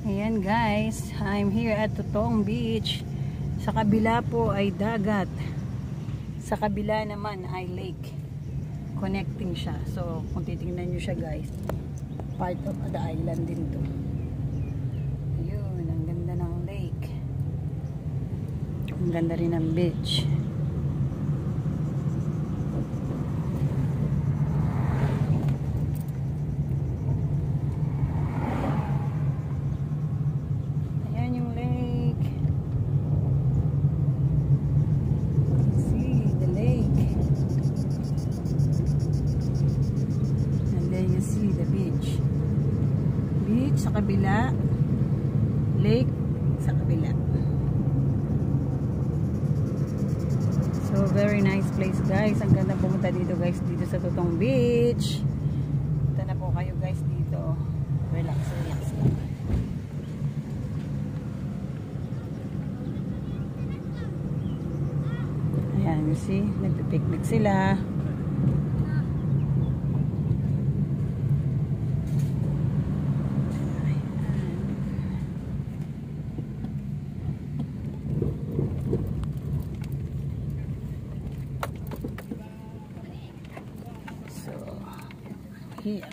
Ayan guys, I'm here at Totong Beach. Sa kabila po ay dagat. Sa kabila naman ay lake. Connecting siya. So kung titingnan nyo siya guys, part of the island din to. Ayun, ang ganda ng lake. Ang ganda rin ng beach. Sa kabila, lake sa kabila. So very nice place guys. Ang ganda pumunta dito guys, dito sa Totong Beach. Punta na po kayo guys dito. Relax, relax lang. Ayan, you see, nagpipiknik sila. Here.